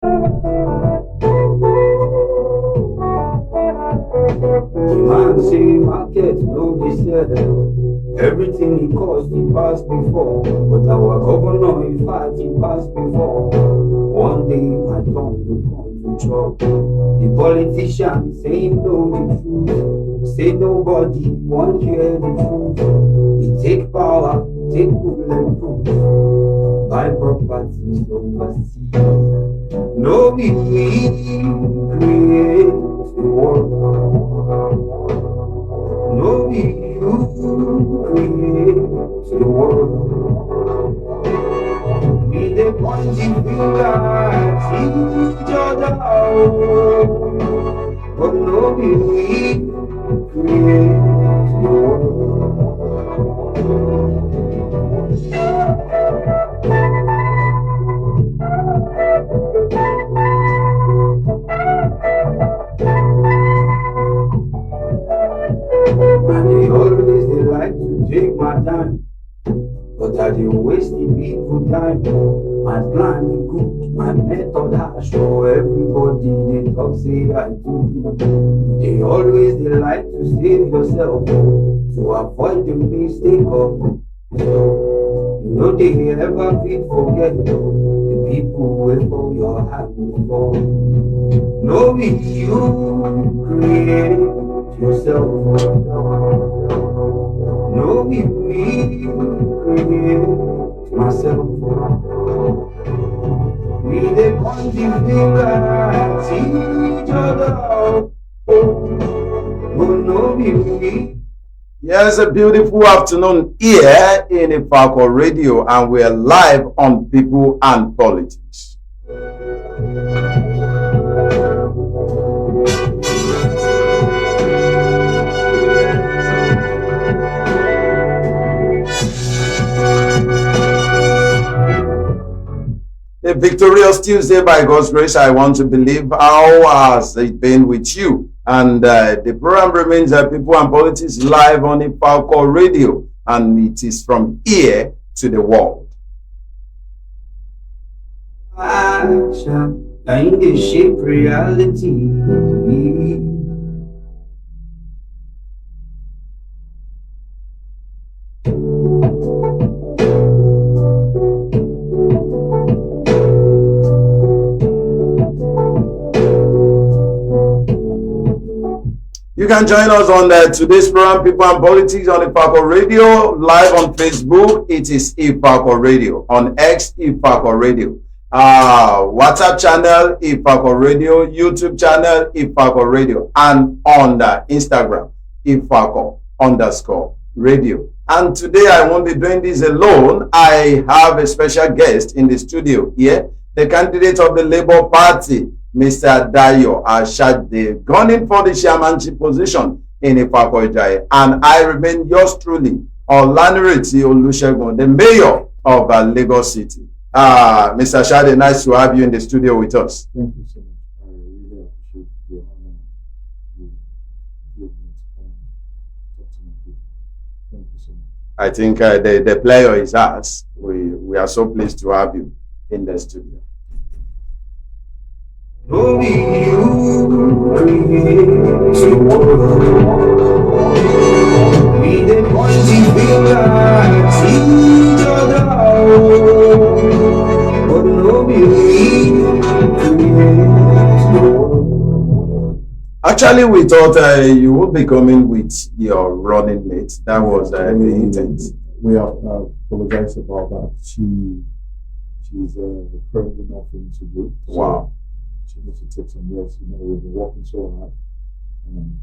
The man say market no be sell. Everything he cost he passed before. But our governor he fight he passed before. One day my turn to come to chop. The politician say him know the truth. Say nobody want hear the truth. He take power, take bulletproof. Buy properties overseas. No be me create the world. No be you create the world. We dey point the finger at each other, but no be we create the world. And they always they like to take my time, but I dey waste the people time. My plan is good, my method has show everybody they talk say I do. They always they like to save yourself to avoid the mistake of so you know they ever fit forget the people wait for your hand before. No be you create yourself. No be me create myself. We dey point the finger at each other, but no be me. Yes, a beautiful afternoon here in Ifako Radio, and we are live on People and Politics. A victorious Tuesday by God's grace. I want to believe. How has it been with you? And the program remains People and Politics live on Ifako Radio, and it is from here to the world. Action, kind of shape reality. You can join us on today's program, People and Politics, on Ifako Radio, live on Facebook. It is Ifako Radio. On X, Ifako Radio. WhatsApp channel, Ifako Radio. YouTube channel, Ifako Radio. And on the Instagram, Ifako_radio. And today I won't be doing this alone. I have a special guest in the studio here, the candidate of the Labour Party, Mr. Dayo Ashade, gunning for the chairmanship position in Ifako Ijai. And I remain yours truly, Olanireti Olusegun, the mayor of Lagos City. Mr. Ashade, nice to have you in the studio with us. Thank you so much. I really appreciate the honor you gave me to come talk to my people. Thank you so much. I think the player is us. We are so pleased to have you in the studio. No be you create the world. We dey point the finger at each other, but no be we create the world. Actually, we thought you would be coming with your running mate. That was the intent. We have apologized about that. She's currently nothing to do. So Wow. she needs to take some rest. You know, we've been working so hard, and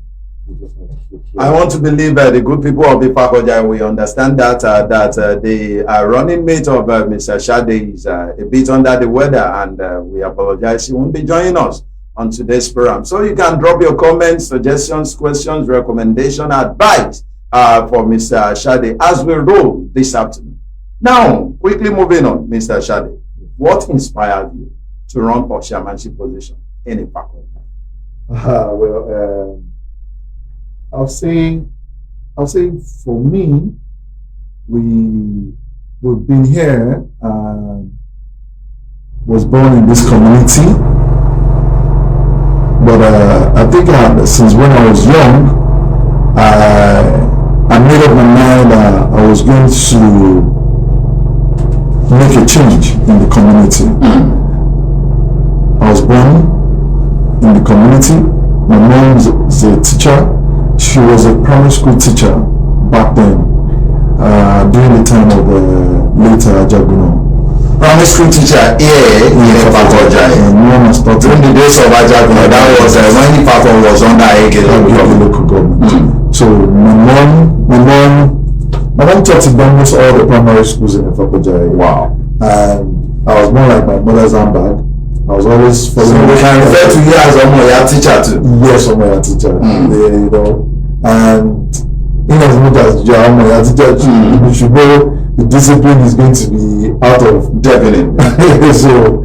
we just have to switch. I want to believe the good people of Ifako Ijai will understand that the running mate of Mr. Shade is a bit under the weather, and we apologize. He won't be joining us on today's program. So you can drop your comments, suggestions, questions, recommendation, advice for Mr. Shade as we roll this afternoon. Now, quickly moving on, Mr. Shade, what inspired you to run for chairmanship position in Ifako? Well, I'll say for me, we've been here, was born in this community. but I think since when I was young, I made up my mind that I was going to make a change in the community. I was born in the community. My mom is a teacher. She was a primary school teacher back then, during the time of later Ajagunna. Primary school teacher here in Ifako. During the days of Ajagunna, that was when Ifako was under Ege local government. So my mom taught in almost all the primary schools in Ifako. Wow. And I was more like my mother's handbag. I was always following. So we can refer to you as a teacher too. Yes, I'm a teacher. You know, and in as much as you are a teacher, you should know the discipline is going to be out of definitely. So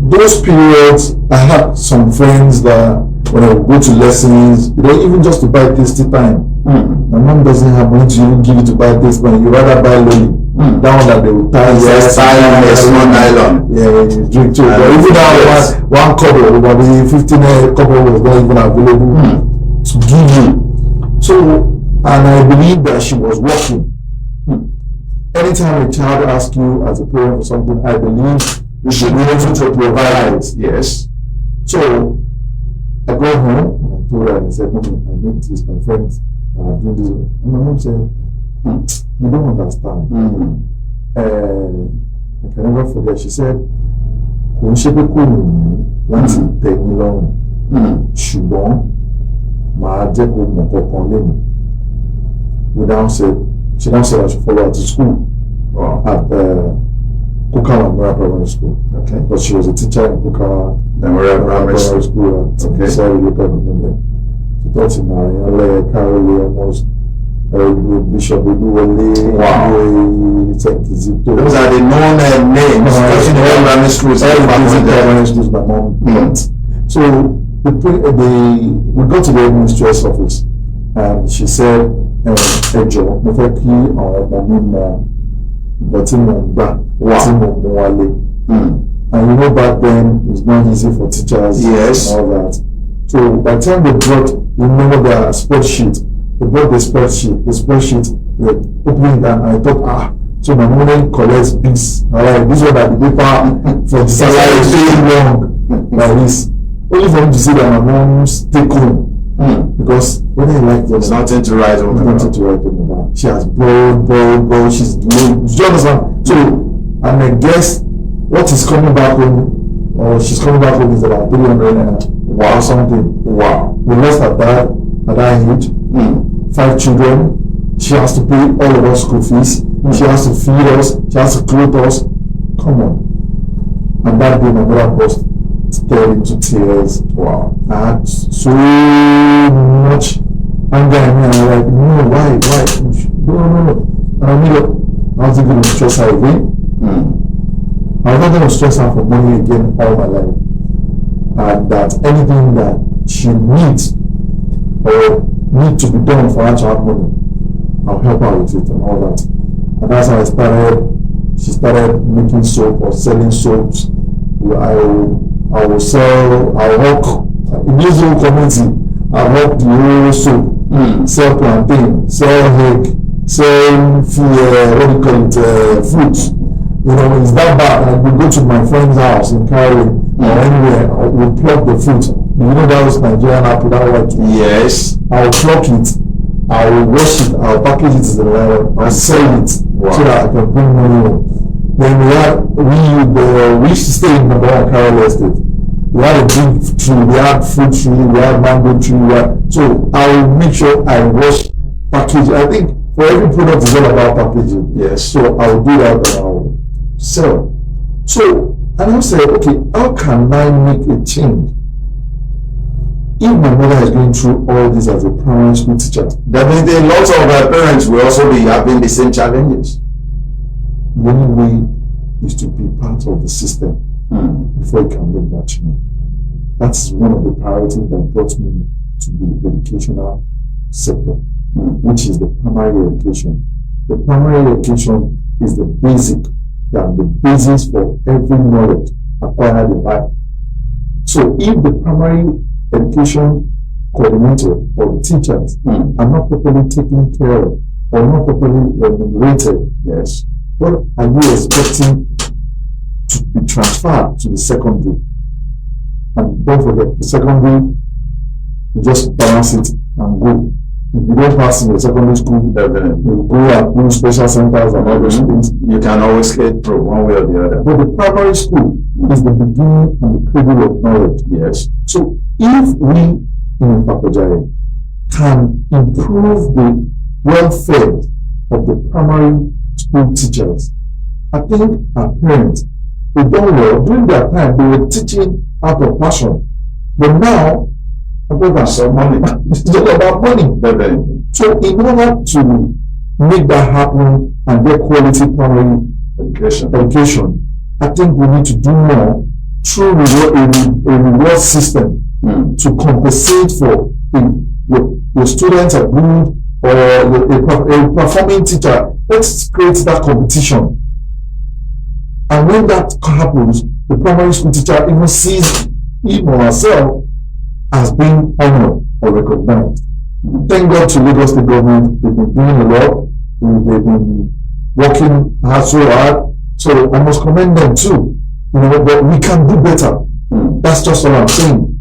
those periods, I had some friends that when I would go to lessons, you know, even just to buy tasty time. My mom doesn't have money to even give you to buy tasty time. You rather buy lolly. That one that they will tie small nylon. Yeah, you drink too. But even that one couple, about the 15 couple was not even available to give you. So, and I believe that she was working. Anytime a child asks you as a parent for something, I believe you should be able to provide it. Yes. So I go home and I told her, and I said, Mommy, I need this, my friends are doing this. And my mom said, you don't understand. I can never forget. She said, kò ń ṣe pé kò wù mí láti tẹ́ mi lọ́rùn, ṣùgbọ́n màá jẹ́ kó mọ̀ kankan lẹ́nu. She now said I should follow her to school at Kukawa Primary School. Okay. But she was a teacher in Kukawa Primary School at Sorry local government. She taught in Marianne, Carole, almost Bishop Oluwole, those are the known names. Teaching all primary schools. Primary schools my mom taught. So we got to the administrator's office and she said, Ejo, mo fẹ́ kí àwọn ọmọ mi mọ ìgbà tí mo ń gbà tí mo mú wálé. And you know back then it's not easy for teachers and all that. So by the time they brought, you remember their spreadsheet, they brought the spreadsheet, they opened it and I thought, so my mom collects this. Alright, this one that the paper for the salary is very long like this. Only for him to see that my mom's take home. Because when I like them, there's nothing to write home about. She has borrowed, she's low. Do you understand? So, and I guess what is coming back home, or she's coming back home is about 300 or something. Wow. We lost her dad at that age. 5 children. She has to pay all of our school fees. She has to feed us. She has to clothe us. Come on. And that day, my mother burst into tears. Wow. I had so much anger in me. I was like, no, why? No. And I knew I wasn't going to stress her again. I was not going to stress her for money again all my life. And that anything that she needs or need to be done for her to have money, I'll help her with it and all that. And that's how she started making soap or selling soaps. I will sell, I work in this whole community. I work the whole soap, sell plantain, sell egg, sell fruits. You know, it's that bad. I will go to my friend's house in Cairo or anywhere, I will pluck the fruit. You know that was Nigerian apple, that white. Yes. I will pluck it, I will wash it, I will package it in the leather, I will sell it so that I can bring money home. Then we used to stay in number 1 Cairo Estate. We had a big tree, we had fruit tree, we had mango tree, so I will make sure I wash, package. I think for every product is all about packaging. Yes. So I will do that and I will sell. So, and I said, okay, how can I make a change? If my mother is going through all this as a primary school teacher, definitely lots of parents will also be having the same challenges. The only way is to be part of the system before you can make that change. That's one of the priorities that brought me to the educational sector, which is the primary education. The primary education is the basic, the basis for every knowledge acquired in life. So if the primary education coordinator or teachers are not properly taken care of or not properly remunerated, Yes. what are you expecting to be transferred to the secondary? And don't forget, the secondary, you just balance it and go. If you don't pass in the secondary school, you go and do special centers and all those things. You can always get through one way or the other. But the primary school is the beginning and the cradle of knowledge. Yes. So if we in Ifako can improve the welfare of the primary school teachers, I think our parents, they done well. During that time, they were teaching out of passion. But now, about some money. It's all about money. So in order to make that happen and get quality primary education, I think we need to do more through a reward system to compensate for your students are good or a performing teacher. Let's create that competition. And when that happens, the primary school teacher even sees him or herself as being honored or recognized. Thank God to Lagos State government, they've been doing a lot. They've been working hard, so hard. So I must commend them too. You know, but we can do better. That's just what I'm saying.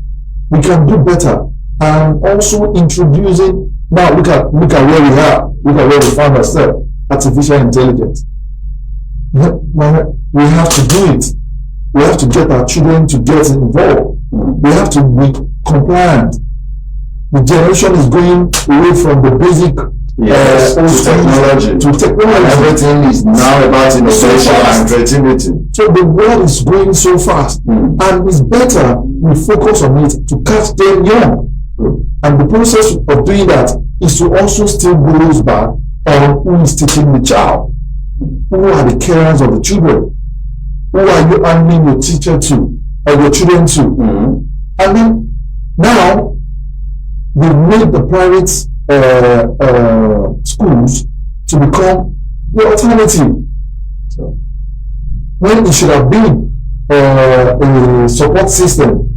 We can do better. And also introducing, now look at where we are, look at where we find ourselves, artificial intelligence. We have to do it. We have to get our children to get involved. We have to be compliant. The generation is going away from the basic to technology. Everything is now about innovation and creativity. So the world is going so fast, and it's better we focus on it to catch them young. And the process of doing that is to also still goes back on who is teaching the child, who are the carers of the children, who are you handing your teacher to or your children to. And then now we've made the private schools to become the alternative. So, when it should have been a support system,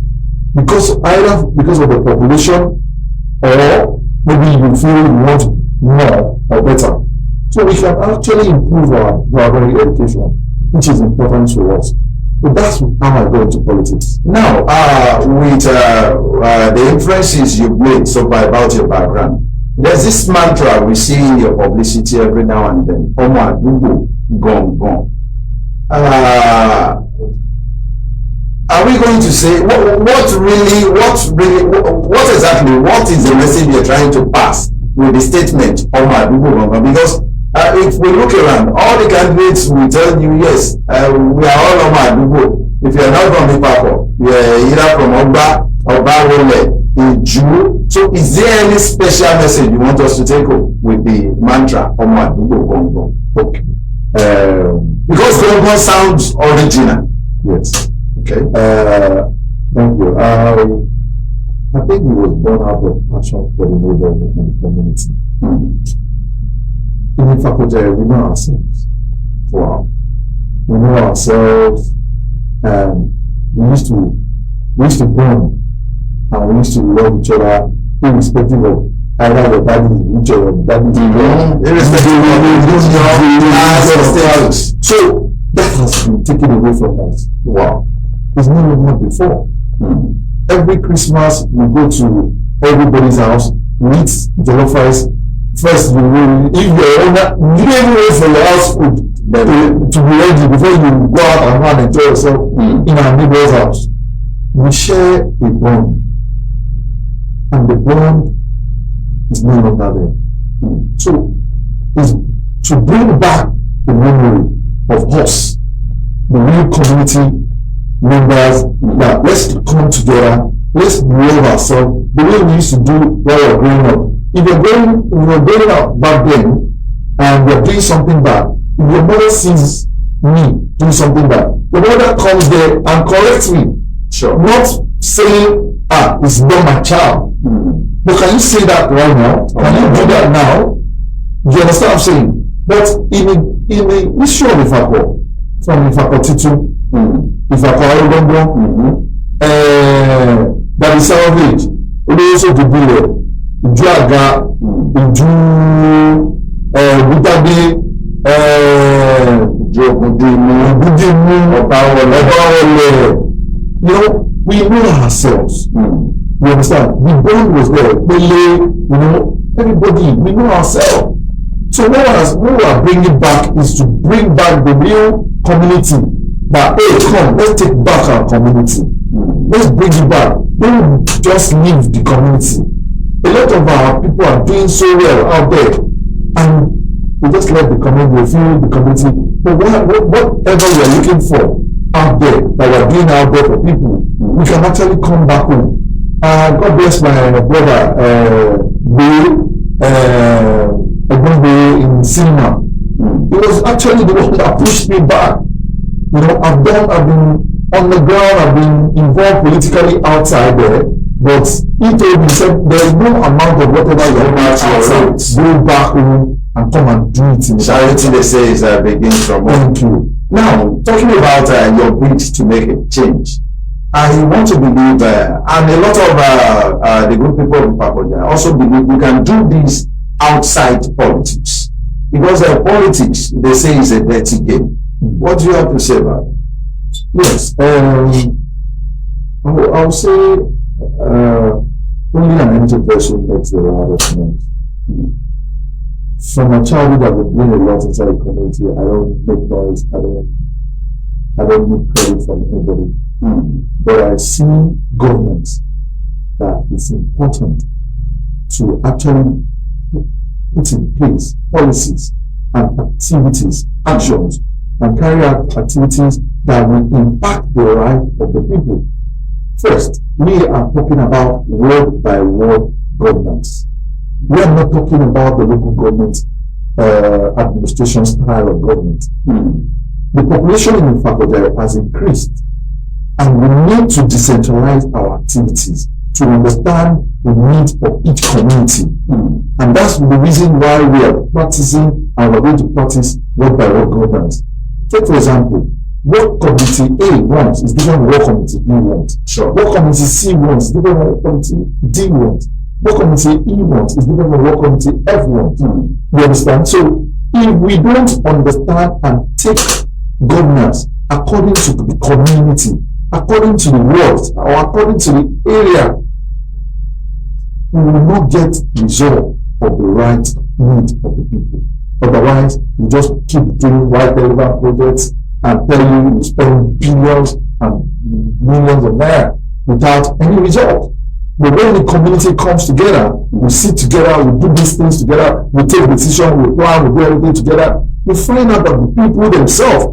either because of the population or maybe you feel you want more or better. So we can actually improve our primary education, which is important to us. But that's how I go into politics. Now, with the inferences you've made so far about your background, there's this mantra we see in your publicity every now and then. Omo Adubo, gone. Are we going to say what is the message you're trying to pass with the statement Omo Adubo, gone? Because if we look around, all the candidates will tell you, yes, we are all Omo Adubo. If you're not from Ifako, you're either from Oba Wole, Iju. So is there any special message you want us to take home with the mantra Omo Adubo, gone? Okay. Because gone sounds original. Yes. Okay. Thank you. I think he was born out of passion for the neighborhood and the community. In Ifako, we know ourselves. Wow. We know ourselves, and we used to bond, and we used to love each other, irrespective of either the daddy's rich or the daddy's status. So that has been taken away from us. Wow. It's not even before. Every Christmas we go to everybody's house, we eat jollof rice. First, if you're owner, you don't even wait for your house food to be ready before you go out and enjoy yourself in our neighbor's house. We share a bond, and the bond is no longer there. So, it's to bring back the memory of us, the real community members, that let's come together, let's love ourselves the way we used to do while we were growing up. If you're going out back then and you're doing something bad, if your mother sees me doing something bad, the mother comes there and corrects me. Sure. Not saying, it's not my child. But can you say that right now? Can you do that now? You understand what I'm saying? But in the issue of Ifako, from Ifako Titu, Ifako Ayogongo, the salvage. Olówó sókè bílẹ̀, ìjú àga, ìjú bútàbí, ìjọ̀gùdìmú, ọ̀pá wọlé. You know, we know ourselves. You understand? The bond was there. Everybody, we know ourselves. So what we are bringing back is to bring back the real community. That, hey, come, let's take back our community. Let's bring it back. Don't just leave the community. A lot of our people are doing so well out there, and we just let the community, we feel the community. But whatever we are looking for out there, that we are doing out there for people, we can actually come back home. God bless my brother, Bill, in cinema. It was actually the one that pushed me back. You know, I've been on the ground, I've been involved politically outside there, but he told me, said, there is no amount of whatever you have outside, go back home and come and do it. Charity, they say, is begins from home. Thank you. Now, talking about your bid to make a change, I want to believe, and a lot of the good people in Ifako also believe we can do this outside politics. Because politics, they say, is a dirty game. What do you have to say about it? Yes, I'll say only an empty person makes the loudest noise. From my childhood, I've been doing a lot inside the community. I don't make noise. I don't need credit from anybody. But I see governments that it's important to actually put in place policies and activities, actions, and carry out activities that will impact the life of the people. First, we are talking about word by word governance. We are not talking about the local government administration style of government. The population in Ifako has increased, and we need to decentralize our activities to understand the needs of each community. And that's the reason why we are practicing and we're going to practice word by word governance. Take, for example, what community A wants is different from what community B wants. Sure. What community C wants is different from what community D wants. What community E wants is different from what community F wants. You understand? So if we don't understand and take governance according to the community, according to the world, or according to the area, we will not get result of the right need of the people. Otherwise, we just keep doing white relevant projects and tell you spend billions and millions of naira without any result. But when the community comes together, we sit together, we do these things together, we take decisions, we plan, we do everything together, we find out that the people themselves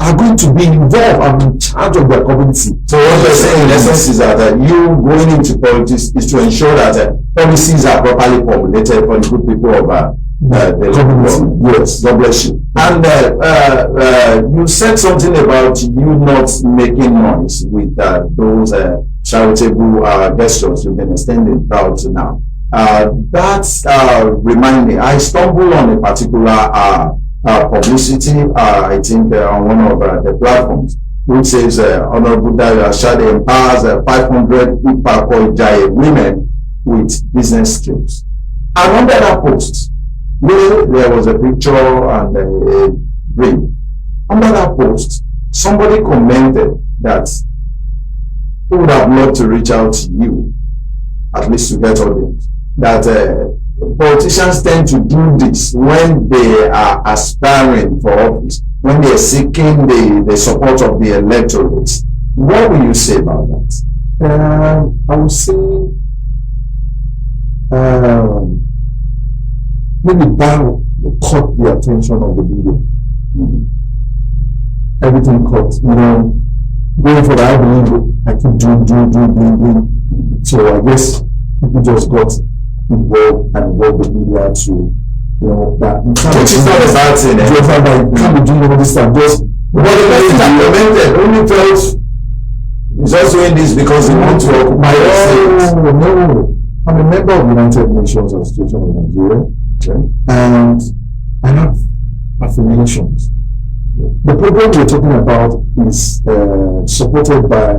are going to be involved and in charge of their community. So what you're saying in essence is that you going into politics is to ensure that policies are properly formulated for the good people of the community. Yes. God bless you. And you said something about you not making noise with those charitable gestures you've been extending proud to now. That remind me, I stumbled on a particular publicity, I think on one of the platforms, which says Honorable Dayo Ashade empowers 500 Ifako women with business skills. And under that post, there was a picture and a ring. Under that post, somebody commented that he would have loved to reach out to you, at least to get audience, that politicians tend to do this when they are aspiring for office, when they are seeking the support of the electorate. What will you say about that? I would say maybe that caught the attention of the media. Everything caught, going for that, I believe I keep doing. So I guess people just got involved the media to, that which is not a bad thing. You can't be doing all this stuff. Just but the person that commented only felt he's also doing this because he wants to occupy the No. I'm a member of the United Nations Association of Nigeria, and I have affiliations. The program we're talking about is supported by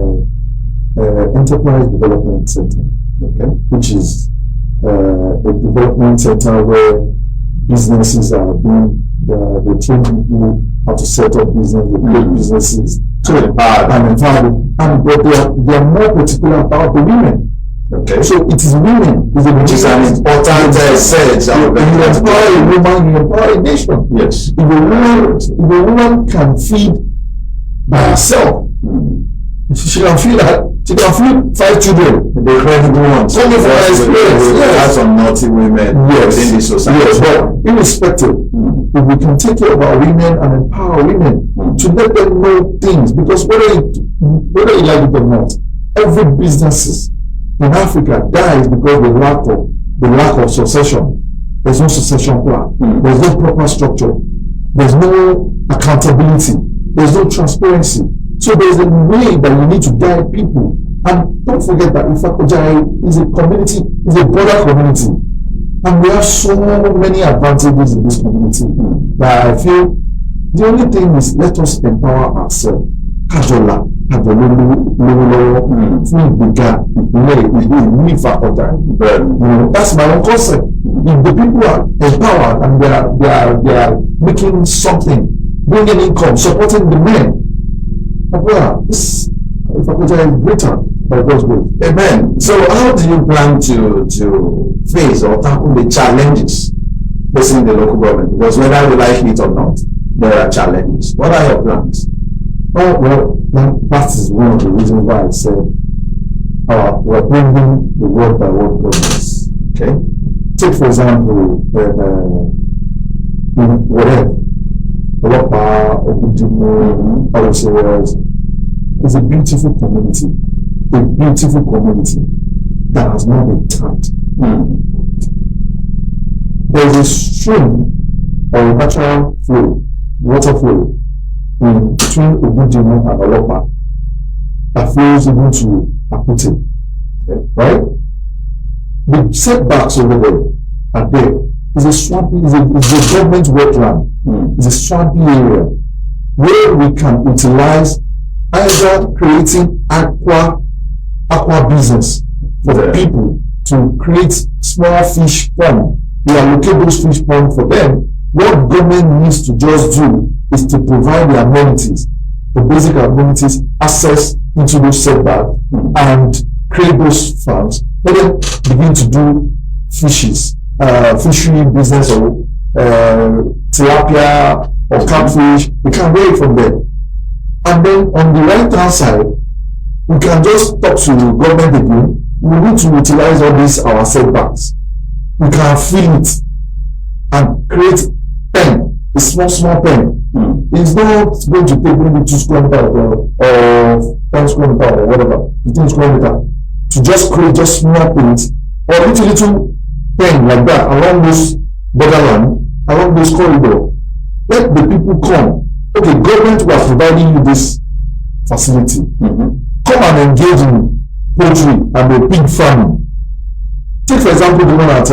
enterprise development center, okay, which is a development center where businesses are being, they train people how to set up business, they build businesses, so empower them. But they are more particular about the women. Okay. So it is women. Which is an important sense. You empower a woman, you empower a nation. Yes. If a woman can feed by herself, she can feed 5 children. The credible ones. Only for her experience. We Yes. have some naughty women within the society. Yes, but irrespective, if we can take care of our women and empower women to let them know things, because whether you like it or not, every businesses in Africa dies because the lack of succession. There's no succession plan. There's no proper structure. There's no accountability. There's no transparency. So there's a way that you need to guide people. And don't forget that Ifako is a community, is a border community. And we have so many advantages in this community that I feel the only thing is let us empower ourselves. Kajola, that's my own concept. If the people are empowered and they are making something, bringing income, supporting the men, this Ifako is greater by God's grace. Amen. So how do you plan to face or tackle the challenges facing the local government? Because whether we like it or not, there are challenges. What are your plans? Oh, well, that is one of the reasons why I said we're bringing the word by word governance. Okay. Take, for example, whatever, other areas, it's a beautiful community that has not been tapped. There's a stream or a natural flow, water flow, between Ogundimu and Olopa that flows even to Akute. Okay. Right? The setbacks over there are there. It's a swampy, it's a government wetland. It's a swampy area where we can utilize either creating aqua business for the people to create small fish pond. We allocate those fish ponds for them. What government needs to just do is to provide the amenities, the basic amenities, access into those setbacks and create those farms. Let them begin to do fishery business or tilapia or catfish. We can get it from there. And then on the right hand side, we can just talk to the government again. We need to utilize all these our setbacks. We can fill it and create pen, a small pen. It's not going to take maybe 2 square meters or 10 square meters or whatever, 15 square meters to just create just small pens or little pen like that along those borderland, along those corridors. Let the people come. Okay, government was providing you this facility. Come and engage in poultry and the pig farming. Take for example the one at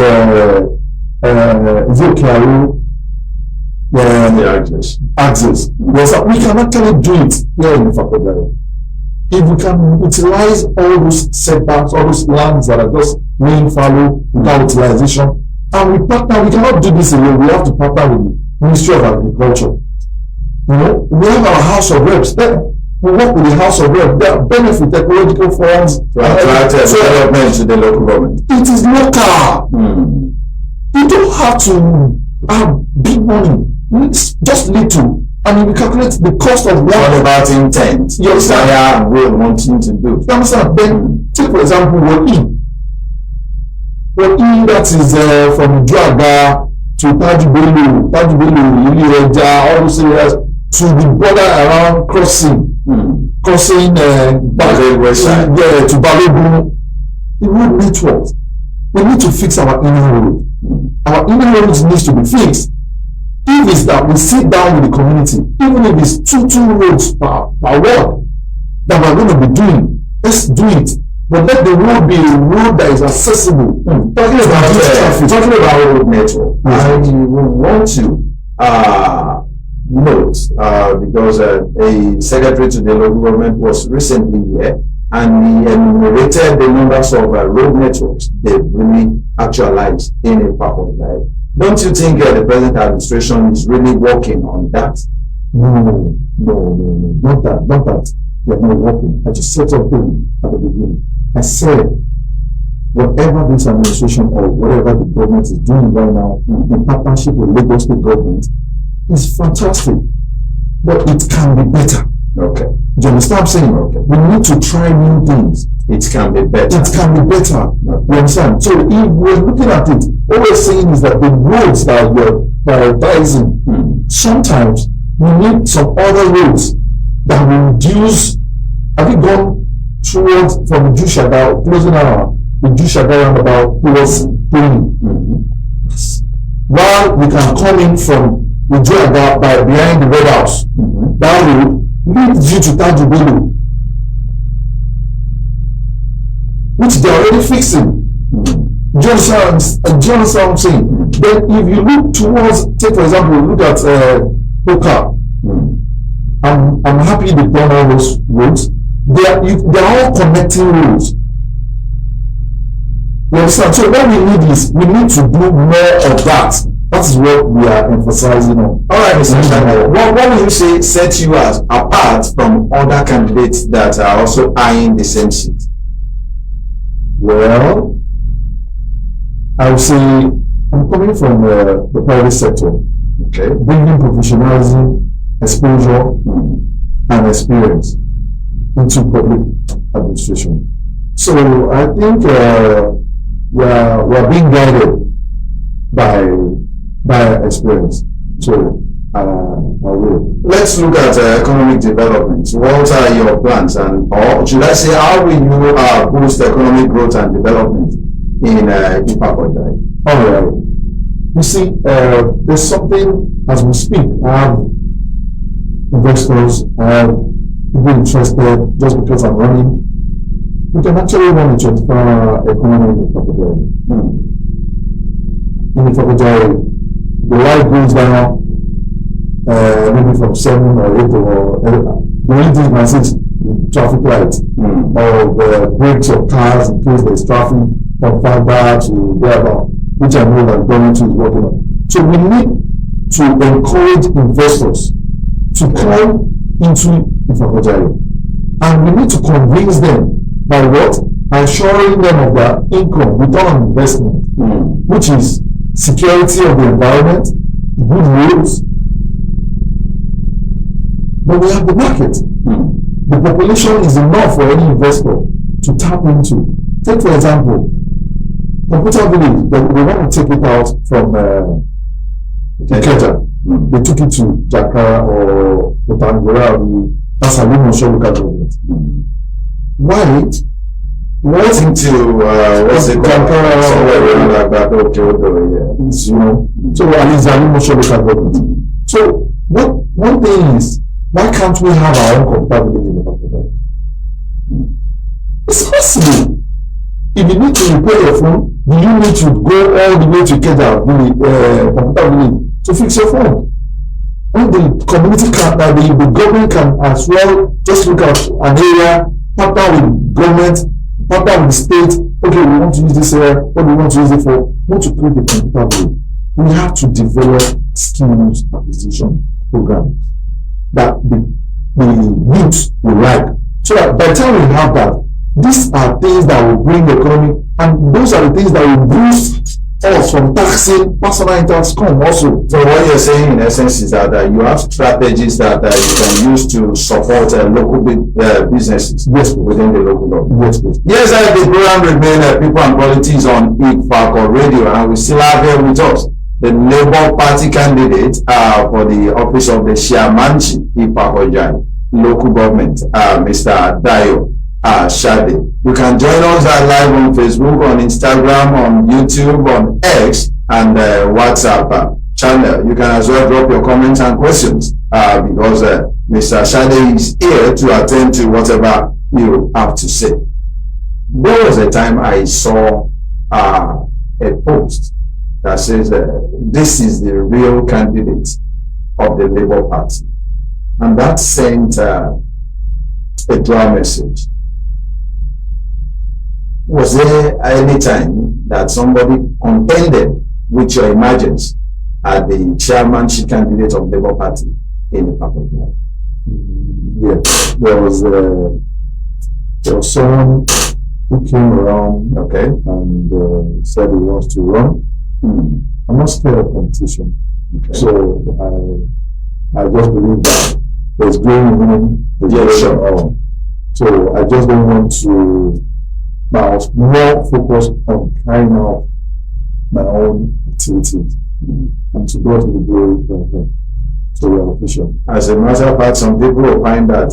access. Yes, we can actually do it here in Ifako. If we can utilize all those setbacks, all those lands that are just laying fallow without utilization, and we partner, we cannot do this alone. We have to partner with the Ministry of Agriculture. You know, we have our House of Reps there. We work with the House of Reps. There are benefit ecological funds to attract development to the local government. It is local. You don't have to have big money. It's just little. And you calculate the cost of one. What about intent? Yes, desire, will, wanting to do. You understand? Then take for example Woli that is from Juaga to Tajubelu, Ilireja, all those areas to the border around crossing to Balogun. The road network. We need to fix our inner road. Our inner roads needs to be fixed. If it's that we sit down with the community, even if it's two roads per ward that we're going to be doing, let's do it. But let the road be a road that is accessible. Talking about road network, I will want to note because a secretary to the local government was recently here, and he enumerated the numbers of road networks they really actualized in Ifako, right? Don't you think the present administration is really working on that? No, not that. They're not working. I just said something at the beginning. I said, whatever this administration or whatever the government is doing right now in partnership with Lagos State government is fantastic, but it can be better. Okay. Do you understand what I'm saying? Okay. We need to try new things. It can be better. It can be better. Okay. You understand? So if we're looking at it, what we're saying is that the roads that we're prioritizing, sometimes we need some other roads that will reduce. Have you gone towards from Jushada, closing our the Jushada roundabout towards Puni? While we can come in from the Jushada by behind the Red House, that road leads you to Tajubelu, which they're already fixing. Do you understand what I'm saying? Then if you look towards, take for example, look at Oka. I'm happy they've done all those roads. They're all connecting roads. You understand? So what we need is, we need to do more of that. That is what we are emphasizing on. All right, Mr. Shanayo, what will you say sets you as apart from other candidates that are also eyeing the same seat? Well, I would say I'm coming from the private sector. Okay. Bringing professionalism, exposure, and experience into public administration. So I think we are being guided by experience. So I will. Let's look at economic development. What are your plans, and or should I say, how will you boost economic growth and development in Ifako? All right. You see, there's something as we speak. I have investors, I have people interested. Just because I'm running, we can actually run a 24-hour economy in Ifako. In Ifako, the light goes down. Maybe from 7 or 8 or the only thing I see is traffic lights or the brakes of cars in case there's traffic from Fagba to thereabout, which I know that government is working on. So we need to encourage investors to come into Ifako, and we need to convince them by what? Assuring them of their income, return on investment, which is security of the environment, good roads. But we have the market. The population is enough for any investor to tap into. Take for example, Computer Village, they want to take it out from Ikeja. They took it to Jakara or Otangora, that's a local government. Why? What's into what's it called? Somewhere around like that, you know. So at least a local government. So one thing is, why can't we have our own compatibility in the hospital? It's possible. If you need to repair your phone, do you need to go all the way to Keja computer village to fix your phone? When the community can, the government can as well just look at an area, partner with government, partner with the state. Okay, we want to use this area. What do we want to use it for? We want to create a computer village. We have to develop skills acquisition programs that the youth will like. So that by the time we have that, these are things that will bring the economy, and those are the things that will boost us from taxing personal income also. So what you're saying in essence is that you have strategies that you can use to support local businesses within the local government. Yes, the program remain People and Politics on Ifako Radio, and we still have here with us the Labour Party candidate for the office of the Chairmanship Ifako local government, Mr. Dayo Shade. You can join us live on Facebook, on Instagram, on YouTube, on X, and WhatsApp channel. You can as well drop your comments and questions because Mr. Shade is here to attend to whatever you have to say. There was a time I saw a post that says this is the real candidate of the Labour Party, and that sent a dry message. Was there any time that somebody contended with your emergence as the chairmanship candidate of Labour Party in Ifako? Yes, there was someone who came around, Okay. and said he wants to run. I'm not scared of competition, Okay. so I just believe that there's going win, there's Yeah, going sure. all. So I just don't want to. But I was more focused on carrying out my own activities, and to God to the glory for Him. So we are official. As a matter of fact, some people will find that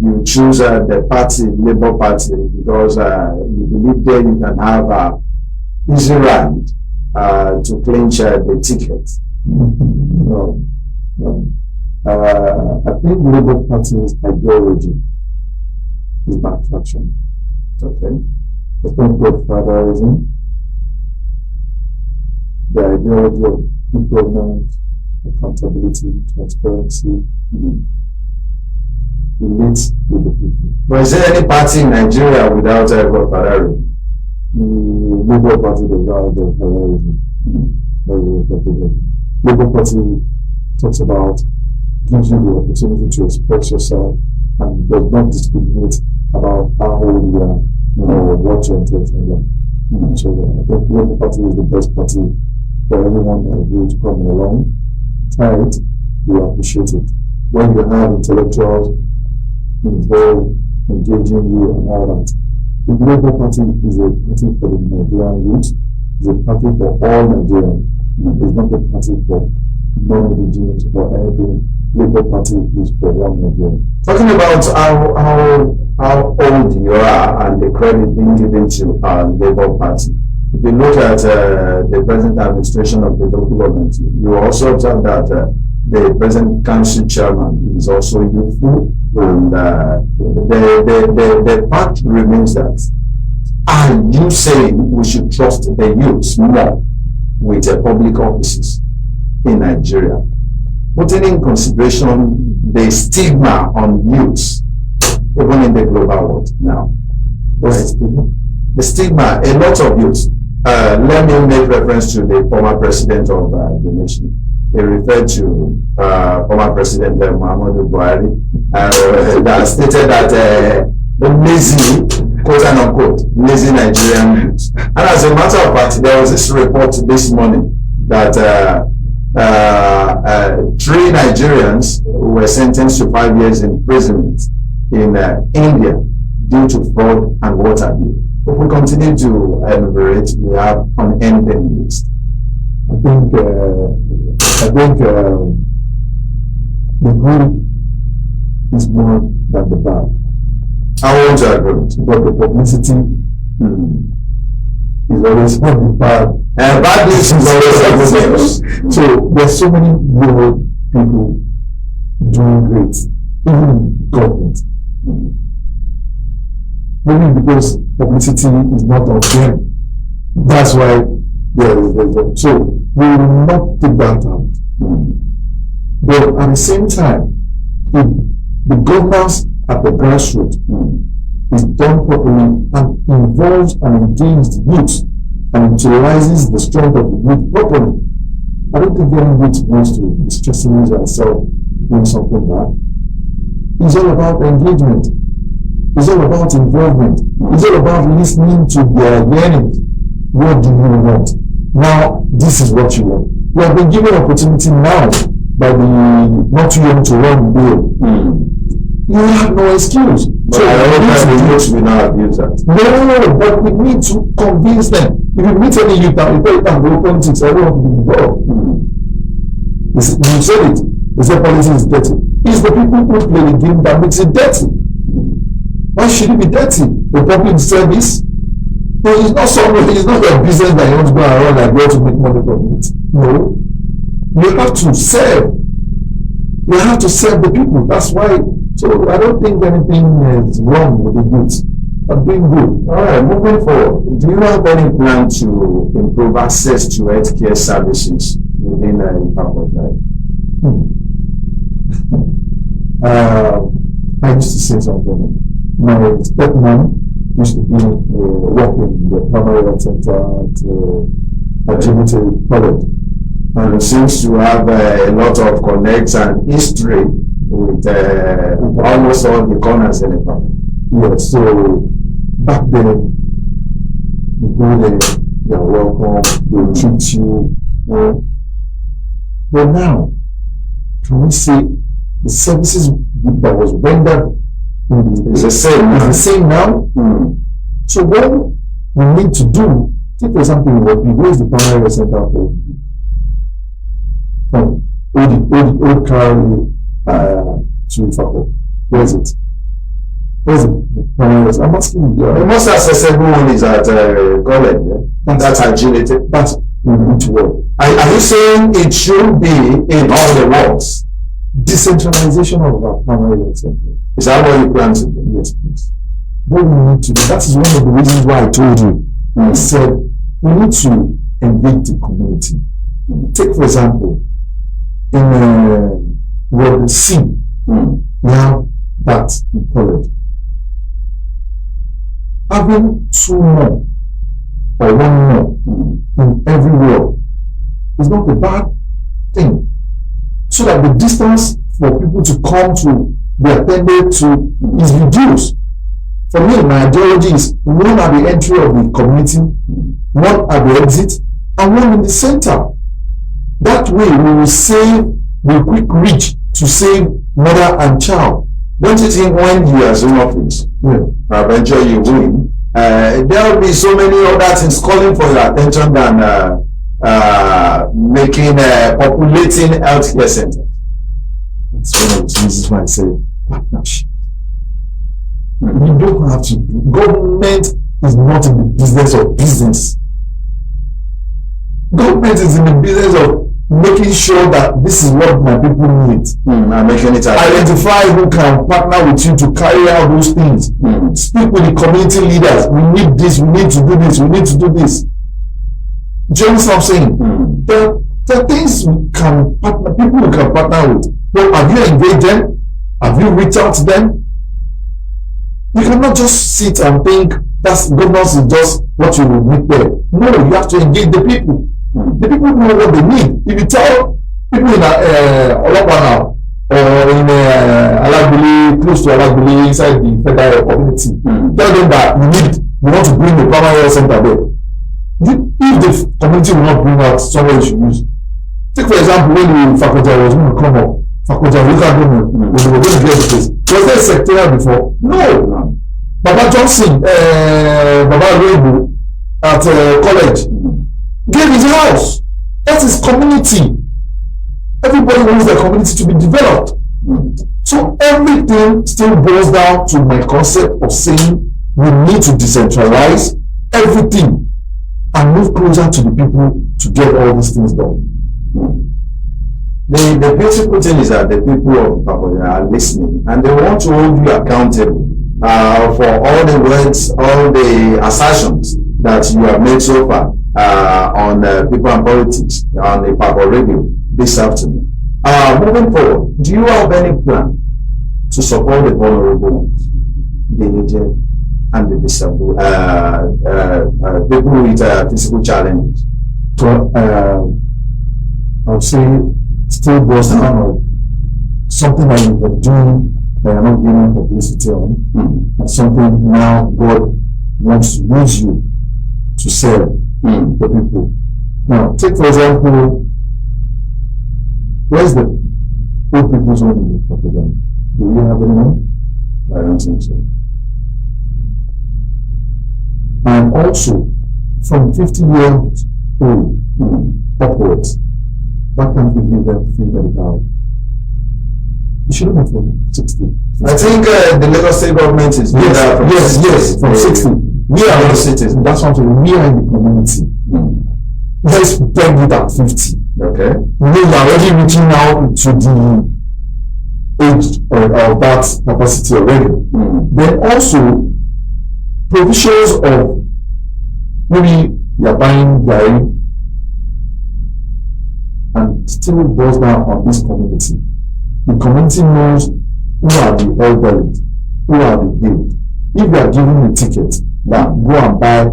you choose the party, Labour Party, because you believe there you can have a easy ride to clinch the ticket. No, no. I think Labour Party's ideology is my attraction. Okay. I think godfatherism, the ideology of good governance, accountability, transparency, relates with the people. But is there any party in Nigeria without a godfatherism? The Labour Party does not have godfatherism. Labour Party talks about, gives you the opportunity to express yourself and does not discriminate about how old you are or what your intentions are. So I think Labour Party is the best party for everyone that will to come along. Try it, you appreciate it. When you have intellectuals involved, engaging you and all that, the Labour Party is a party for the Nigerian youth, it's a party for all Nigerians. It's not a party for non-indigenous or anything. Labour Party is for one Nigerian. Talking about how old you are and the credit being given to Labour Party. If you look at the present administration of the local government, you also observe that the present council chairman is also youthful, and the fact remains that are you saying we should trust the youths more with public offices in Nigeria, putting in consideration the stigma on youths, even in the global world now? What's the stigma? The stigma, a lot of youths. Let me make reference to the former president of the nation. He referred to former President Muhammadu Buhari that stated that lazy, quote unquote, lazy Nigerian youths. And as a matter of fact, there was this report this morning that 3 Nigerians were sentenced to 5 years imprisonment in India due to fraud and what have you. If we continue to enumerate, we have unending list. I think the good is more than the bad. How old are good? But the publicity is always on the bad. Bad news is always a good news. So there's so many good people doing great, even in government. Maybe because publicity is not on them. That's why there is so we will not take that out. But at the same time, if the governance at the grassroots is done properly and involves and engages the youth and utilizes the strength of the youth properly, I don't think any youth wants to be stressing themselves doing something bad. It's all about engagement. It's all about involvement. It's all about listening to their yearnings. What do you want? Now, this is what you want. You have been given opportunity now by the not too young to run bill. You have no excuse. But I hope that the youth will not abuse that. No, but we need to convince them. If you meet any youth and you tell them go politics, everyone will be involved. You said it. They say politics is dirty. It's the people who play the game that makes it dirty. Why should it be dirty? The public service? No, it's not it's not a business that you want to go around and go to make money from it. No. You have to serve. You have to serve the people. That's why. So I don't think anything is wrong with the youth. I'm doing good. All right, moving forward. Do you have any plan to improve access to healthcare services within Ifako? I used to say something. My stepmom used to be work in the primary health center at Trinity College. And seems to have a lot of connects and history with almost all the corners in the family. Yes, so back then, you go there, you are welcome, they treat you well. But now, can we say the services that was rendered It's the same. is the same now? So what we need to do, take for example, what we raise the primary health center for from old Carol to Ifako. Where is it? Where's the primary health? I'm asking you. The most accessible one is at college. Yeah? That's agility. That's we need to work. Are you saying it should be in all the wards? Decentralization of our primary health center. Is that what you plan to do? Yes, please. What we need to do, that is one of the reasons why I told you. I said we need to engage the community. Take for example, in Ward C, we have that in college. Having 2 more or 1 more in every ward is not a bad thing. So that the distance for people to come to be attended to is reduced. For me, my ideology is 1 at the entry of the community, 1 at the exit, and 1 in the center. That way, we will save the quick reach to save mother and child. Don't you think when you assume office, eventually you win, there will be so many other things calling for your attention than making populating healthcare centers? That's one of the reasons why I say partnership. You don't have to. Government is not in the business of business. Government is in the business of making sure that this is what my people need. And making it identify who can partner with you to carry out those things. Speak with the community leaders. We need this, we need to do this, we need to do this. Do you understand what I'm saying? There are things we can partner, people we can partner with. But have you engaged them? Have you reached out to them? You cannot just sit and think that's governance is just what you will meet there. No, you have to engage the people. The people know what they need. If you tell people in Olopana or in Alagbili, close to Alagbili, inside the federal community, tell them that you want to bring the primary health center there. If the community will not bring out somewhere you should use. Take for example, when the faculty was going to come up, faculty of local government, when they were going to get the place. Was there a secretariat before? No. Baba Johnson, Baba Rebu at college gave his house. That's his community. Everybody wants their community to be developed. So everything still boils down to my concept of saying we need to decentralize everything and move closer to the people to get all these things done. The beautiful thing is that the people of Ifako are listening and they want to hold you accountable for all the words, all the assertions that you have made so far on people and politics on the Ifako radio this afternoon. Moving forward, do you have any plan to support the vulnerable ones, the aged and the disabled, people with physical challenges? So, I would say still boils down on something that you've been doing that you're not giving publicity on, and something now God wants to use you to serve the people. Now, take for example, where's the old people's home in the Ifako? Do you have anyone? I don't think so. And also, from 50 years old upwards, why can't we give them free medical? You shouldn't be from 60. I think the Lagos State government is doing that from from 60. We are the citizens. That's what I'm saying. We are in the community. Let's beg it at 50. Okay. We are already reaching out to the age of that capacity already. Then also, provisions of maybe you are buying dairy and still boils down on this community. The community knows who are the elderly, who are the ill. If you are giving a ticket that go and buy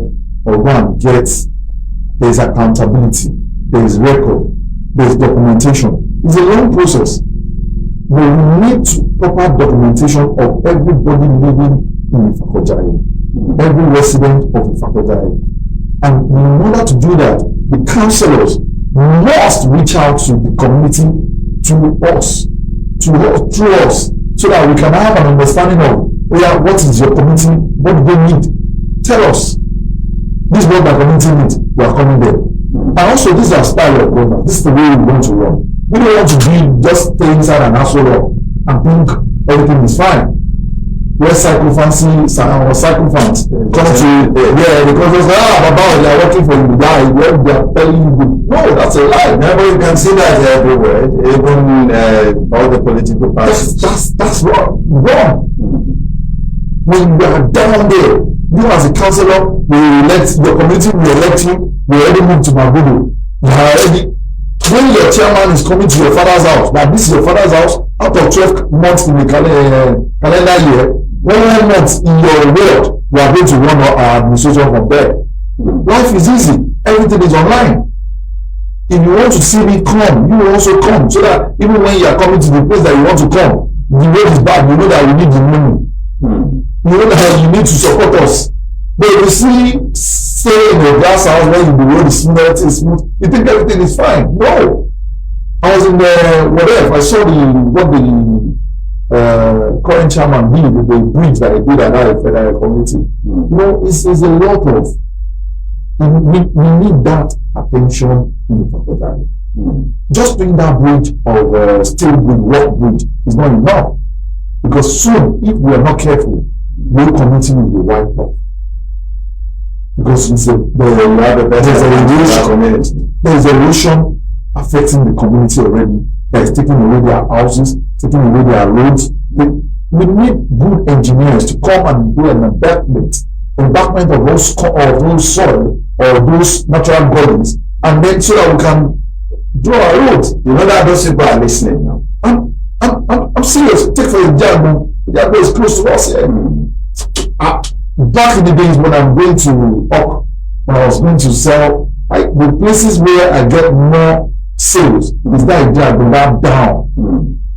or go and get. There is accountability, there is record, there is documentation. It's a long process. But we need proper documentation of everybody living in Ifako, every resident of Ifako. And in order to do that, the councillors must reach out to the community, through us, so that we can have an understanding of what is your community, what do they need. Tell us. This is what my community needs. We are coming there. And also, this is our style of government. This is the way we want to run. We don't want to be just stay inside an asshole and think everything is fine. Let's cycle fancy or cycle fans come to because it's Baba, they are working for you. They are telling you good. No, that's a lie. Never, you can see that everywhere, even all the political parties. That's wrong. When you are down there, you as a councillor, your community will elect you, you already moved to Magudu. You are already, when your chairman is coming to your father's house, now this is your father's house, out of 12 months in the calendar year, 1 month in your world, you are going to run our administration from there. Life is easy, everything is online. If you want to see me come, you will also come, so that even when you are coming to the place that you want to come, the road is bad, you know that we need the money. You know that you need to support us. But if you stay in a glass house where the road is smooth, you think everything is fine. No. I was in the whatever, I saw what the current chairman did with the bridge that he did at our federal community. You know, it's a lot of, we need that attention in the faculty. Just doing that bridge of steel bridge, work bridge is not enough. Because soon, if we are not careful, the whole community will be wiped out. Because there is erosion affecting the community already. That is taking away their houses, taking away their roads. We need good engineers to come and do an embankment of those soil or those natural gardens, and then so that we can do our roads. You know that those people are listening now. I'm serious. Take for example, Jago is close to us here. Back in the days when I'm going to when I was going to sell, the places where I get more sales is that Jago that down.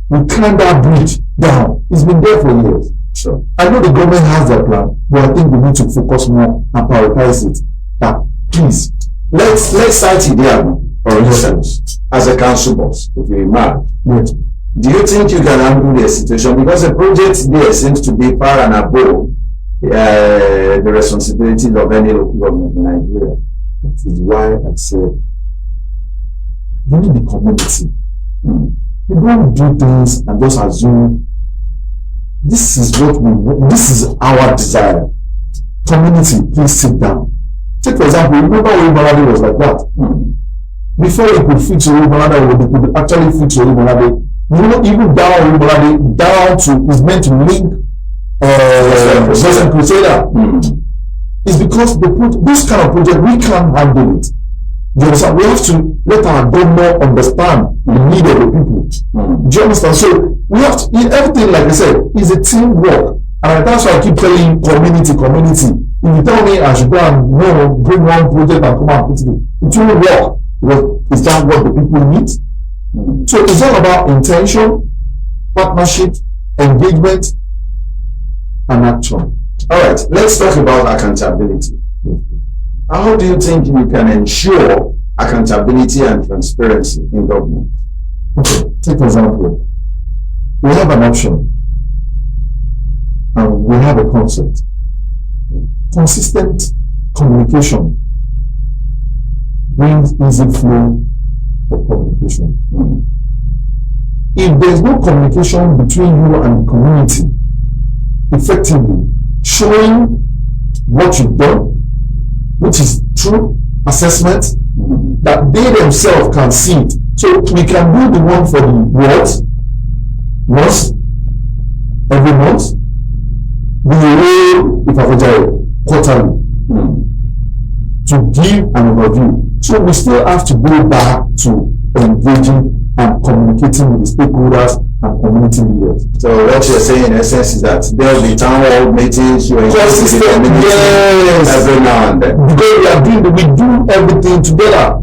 We climb that bridge down. It's been there for years. Sure. I know the government has their plan, but I think we need to focus more and prioritize it. That please, let's cite Idiago, for instance, as a council boss, if you're married. Yes. Do you think you can handle the situation? Because the project there seems to be far and above the responsibilities of any local government in Nigeria. That is why I said, we need the community. We don't do things and just assume this is what we want, this is our desire. Community, please sit down. Take for example, remember when Maladi was like that? Before he could fit to Maladi, he could actually fit to Maladi. You know, even down to is meant to link Crusader. It's because this kind of project we can't handle it. You understand? We have to let our government understand the need of the people. Do you understand? So we have to, everything, like I said, is a teamwork. And that's why I keep telling you community. If you tell me I should go and bring one project and come and put it will work. Because is that what the people need? So it's all about intention, partnership, engagement, and action. All right, let's talk about accountability. How do you think you can ensure accountability and transparency in government? Okay, take an example. We have an option and we have a concept. Consistent communication brings easy flow of communication. If there's no communication between you and the community, effectively showing what you've done, which is true assessment, that they themselves can see it. So we can do the one for the words once every month. We will, if I quarterly, to give an overview. So we still have to go back to engaging and communicating with the stakeholders and community leaders. So what you're saying in essence is that there will be town hall meetings, you engage with the community every now and then. Because we do everything together.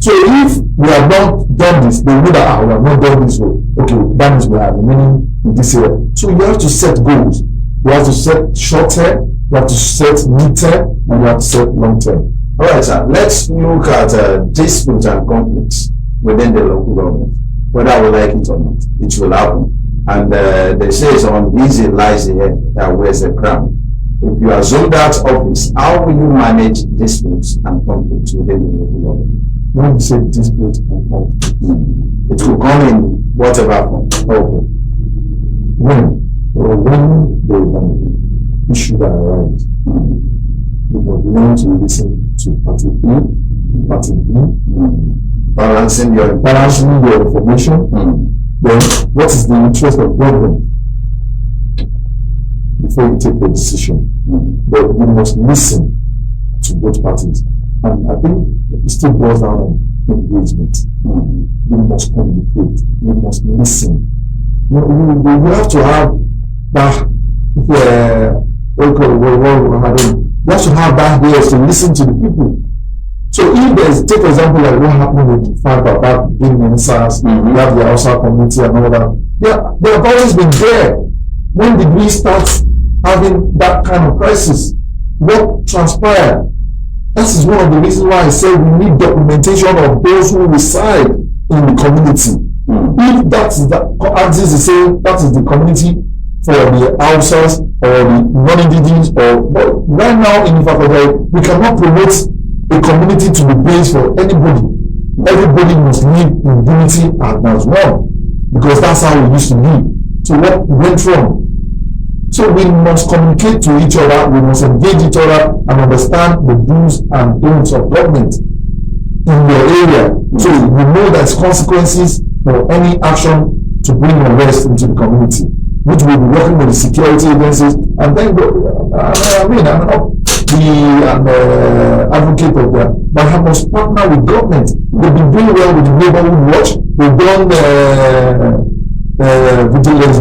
So if we have not done this, they know that we have not done this. Okay, that means we are remaining in this area. So you have to set goals. You have to set short term, you have to set mid term, and you have to set long term. All right, sir. Let's look at disputes and conflicts within the local government. Whether we like it or not, it will happen. And they say on easy lies the head that wears the crown. If you assume that office, how will you manage disputes and conflicts within the local government? When you say dispute and conflict, it will come in whatever form. Okay. When there is an issue that arises, you must learn to listen to party A, party B, balancing your information. Then what is the interest of government before you take a decision? But you must listen to both parties. And I think it still boils down on engagement. You must communicate. You must listen. You have to have that. You have to have that ears to listen to the people. So if there's, take for example, like what happened with Ifako about being in SARS, you have the Hausa community and all that. Yeah, they have always been there. When did we start having that kind of crisis? What transpired? That is one of the reasons why I say we need documentation of those who reside in the community. If that is as is saying that is the community for the Hausas or the non-indigenous, but right now in Ifako, we cannot promote a community to be based for anybody. Everybody must live in unity and as one, because that's how we used to live. So what went wrong? So we must communicate to each other, we must engage each other and understand the do's and don'ts of government in your area. So you know there's consequences for any action to bring unrest into the community, which will be working with the security agencies. And then I'm not the advocate of that, but I must partner with government. They've been doing well with the neighborhood watch. They've done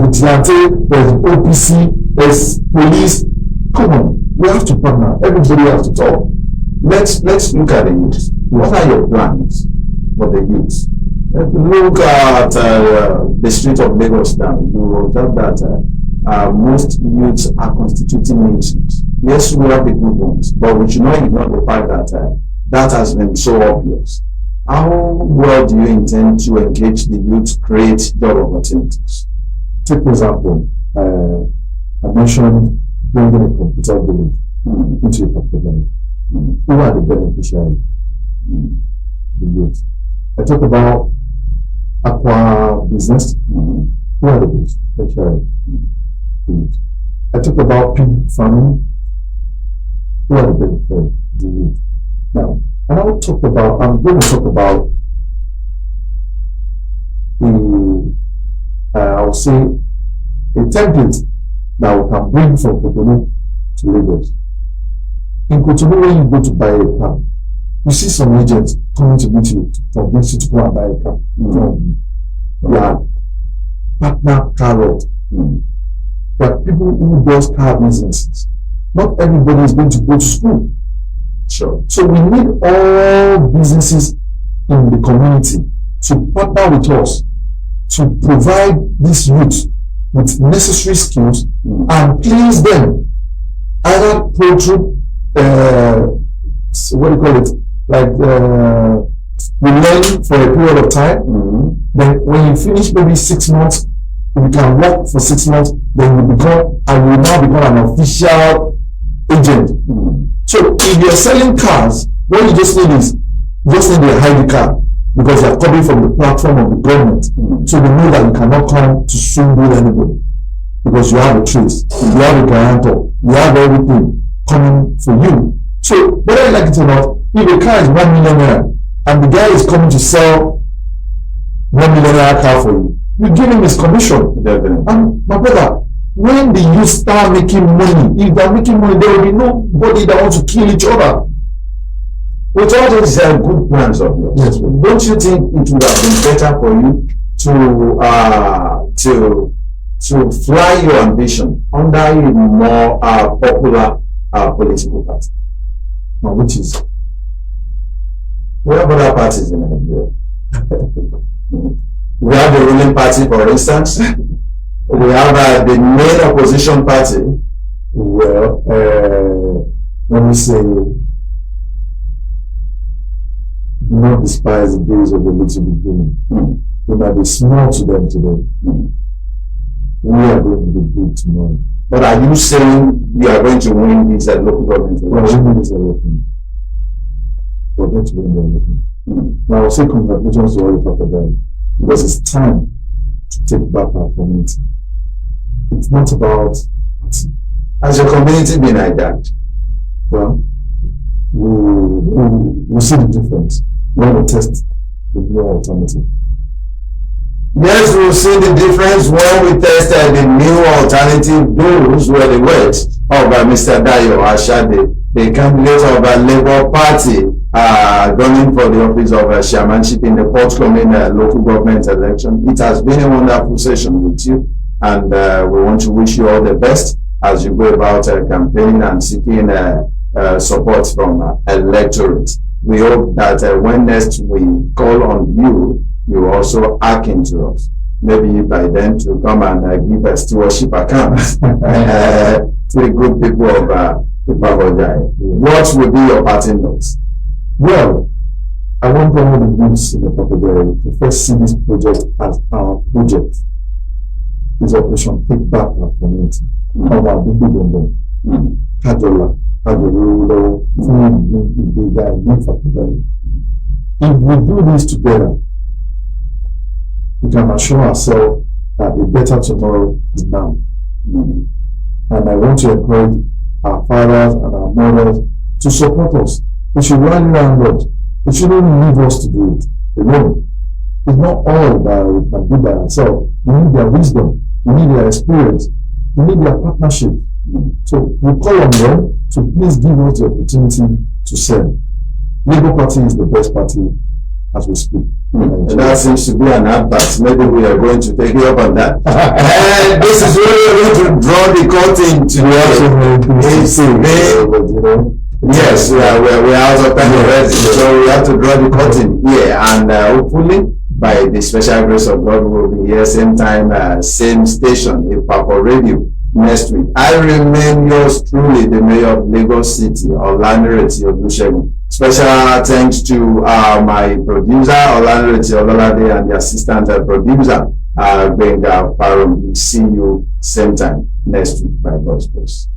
vigilante, there's OPC, there's police. Come on, we have to partner. Everybody has to talk. Let's look at the youth. What are your plans for the youth? If you look at the street of Lagos now, you will observe that most youths are constituting nations. Yes, we have the good ones, but we should not ignore the fact that that has been so obvious. How well do you intend to engage the youth, create job opportunities? Take for example, I mentioned bringing a computer village into a program. Who are the beneficiaries? The youth. I talk about aqua business. Who are the beneficiaries? The youth. I talk about pig farming. Who are the beneficiaries? The youth. Now, and I'm going to talk about I'll say a template that we can bring from Cotonou to Lagos. In Cotonou, when you go to buy a car, you see some agents coming to meet you to convince you to go and buy a car. Yeah, partner car road. There are people who does car businesses. Not everybody is going to go to school. Sure. So we need all businesses in the community to partner with us to provide these youth with necessary skills and place them either go through what do you call it? Like we learn for a period of time. Then when you finish maybe 6 months, you can work for 6 months, then you will now become an official agent. So if you're selling cars, what you just need is a ID card, because they are coming from the platform of the government. So they know that you cannot come to swindle anybody, because you have a trace, you have a guarantor, you have everything coming for you. So whether you like it or not, if a car is 1 million naira and the guy is coming to sell 1 million naira car for you, you give him his commission. And my brother, when the youth start making money, if they're making money, there will be nobody that wants to kill each other. With all these good plans of yours, don't you think it would have been better for you to fly your ambition under a more popular political party? Now, which is We have other parties in Nigeria. We have the ruling party, for instance. We have the main opposition party. well, let me say, do not despise the days of the little beginning. They might be small to them today. We are going to be big tomorrow. But are you saying you are going to win these local government Well, elections? we is everything. We're going to win everything. Now, I'll say congratulations to all the Papagaya, because it's time to take back our community. It's not about party. Has your community been hijacked? Well, we'll see the difference when we test the new alternative. Yes, we'll see the difference when we tested the new alternative. Those were the words of Mr. Dayo Ashade, the candidate of the Labour Party, running for the office of chairmanship in the forthcoming local government election. It has been a wonderful session with you, and we want to wish you all the best as you go about campaigning and seeking support from electorate. We hope that when next we call on you, you also hearken to us. Maybe by then to come and give a stewardship account to the good people of Ifako. What will be your parting notes? Well, I want all the youths in the Papagaya to first see this project as our project. This operation take back our community. Our big Kajola, Kajolo, if we do this together, we can assure ourselves that a better tomorrow is now. And I want to encourage our fathers and our mothers to support us. They should rally around us. They shouldn't leave us to do it alone. It's not all that we can do by ourselves. We need their wisdom. We need their experience. We need their partnership. So we call on them to please give us the opportunity to serve. Labour Party is the best party as we speak. And that seems to be an advert. Maybe we are going to take you up on that. And this is where we are going to draw the curtain to Yes, we are out of time already, so we have to draw the curtain here, and hopefully by the special grace of God we will be here same time, same station, Ifako Radio next week. I remain yours truly, the mayor of Lagos City, Olanireti Olusegun. Special thanks to my producer Olanireti Ololade and the assistant producer Benga Parum. We'll see you same time next week by God's grace.